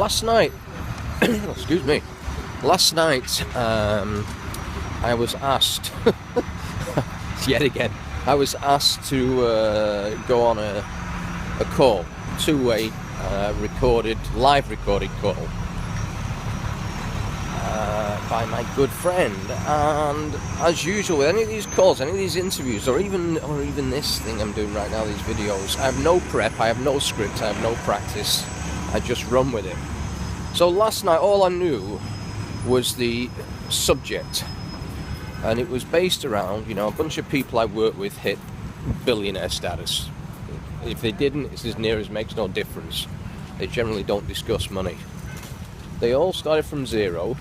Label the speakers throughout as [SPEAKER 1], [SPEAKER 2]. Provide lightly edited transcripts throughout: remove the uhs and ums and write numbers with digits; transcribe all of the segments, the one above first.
[SPEAKER 1] Last night, excuse me, last night I was asked, yet again, I was asked to go on a call, two-way live recorded call by my good friend. And as usual with any of these calls, any of these interviews, or even this thing I'm doing right now, these videos, I have no prep, I have no script, I have no practice. I just run with it. So last night all I knew was the subject, and it was based around, a bunch of people I work with hit billionaire status. If they didn't, it's as near as makes no difference. They generally don't discuss money. They all started from zero,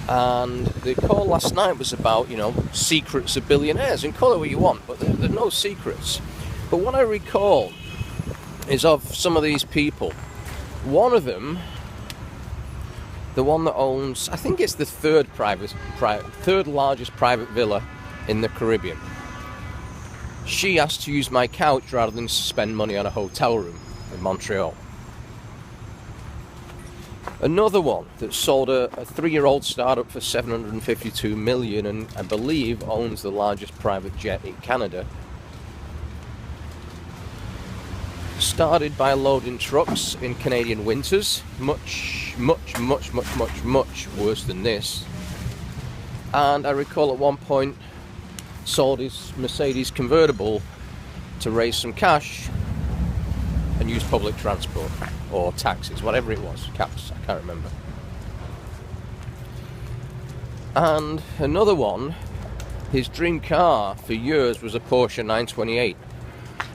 [SPEAKER 1] and the call last night was about, secrets of billionaires, and call it what you want, but there are no secrets. But what I recall is of some of these people. One of them, the one that owns, I think it's the third largest private villa in the Caribbean. She asked to use my couch rather than spend money on a hotel room in Montreal. Another one that sold a 3-year-old startup for $752 million, and I believe owns the largest private jet in Canada. Started by loading trucks in Canadian winters, much worse than this. And I recall at one point sold his Mercedes convertible to raise some cash and use public transport or taxis, whatever it was, cabs, I can't remember. And another one, his dream car for years was a Porsche 928.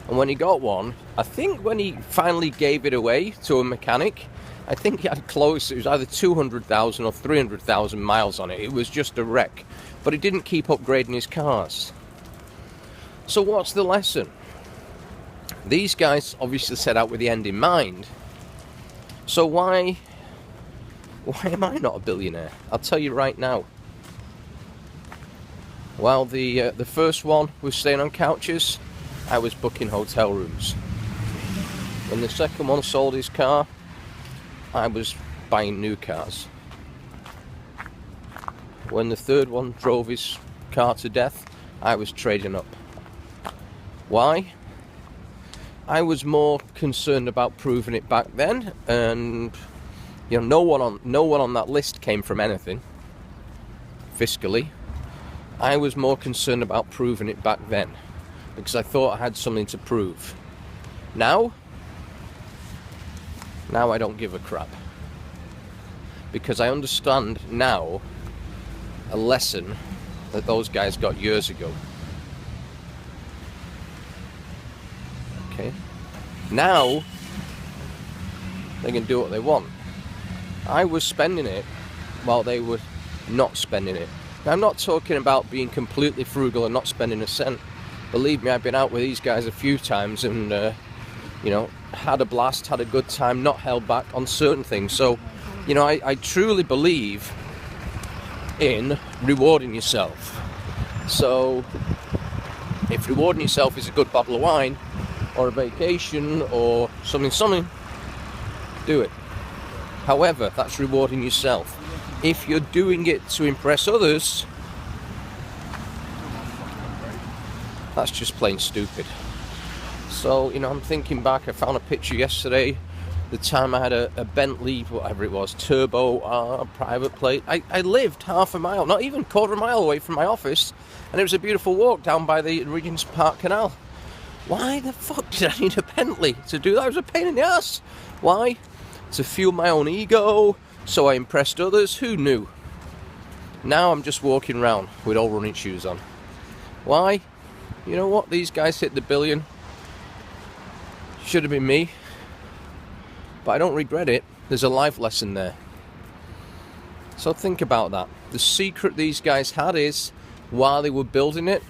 [SPEAKER 1] And when he got one, I think when he finally gave it away to a mechanic, I think he had it was either 200,000 or 300,000 miles on it. It was just a wreck. But he didn't keep upgrading his cars. So what's the lesson? These guys obviously set out with the end in mind. So why am I not a billionaire? I'll tell you right now. While the first one was staying on couches, I was booking hotel rooms. When the second one sold his car, I was buying new cars. When the third one drove his car to death, I was trading up. Why? I was more concerned about proving it back then, and no one on that list came from anything fiscally. I was more concerned about proving it back then, because I thought I had something to prove. Now I don't give a crap, because I understand now a lesson that those guys got years ago. Okay, now they can do what they want. I was spending it while they were not spending it. Now, I'm not talking about being completely frugal and not spending a cent. Believe me, I've been out with these guys a few times and, had a blast, had a good time, not held back on certain things. So, I truly believe in rewarding yourself. So, if rewarding yourself is a good bottle of wine, or a vacation, or something, do it. However, that's rewarding yourself. If you're doing it to impress others, that's just plain stupid. So, I'm thinking back, I found a picture yesterday, the time I had a Bentley, whatever it was, Turbo R, private plate. I lived half a mile, not even quarter of a mile away from my office, and it was a beautiful walk down by the Regent's Park Canal. Why the fuck did I need a Bentley to do that? It was a pain in the ass. Why? To fuel my own ego, so I impressed others. Who knew? Now I'm just walking around with all running shoes on. Why? You know what? These guys hit the billion. Should have been me. But I don't regret it. There's a life lesson there. So think about that. The secret these guys had is, while they were building it,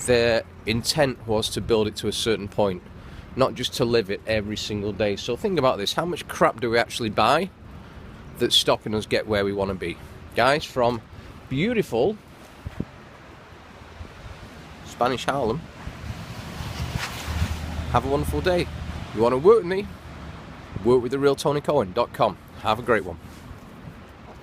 [SPEAKER 1] their intent was to build it to a certain point, not just to live it every single day. So think about this. How much crap do we actually buy that's stopping us get where we want to be? Guys, from beautiful Spanish Harlem Have a wonderful day. You want to work with me? Work with therealtonycohen.com. Have a great one.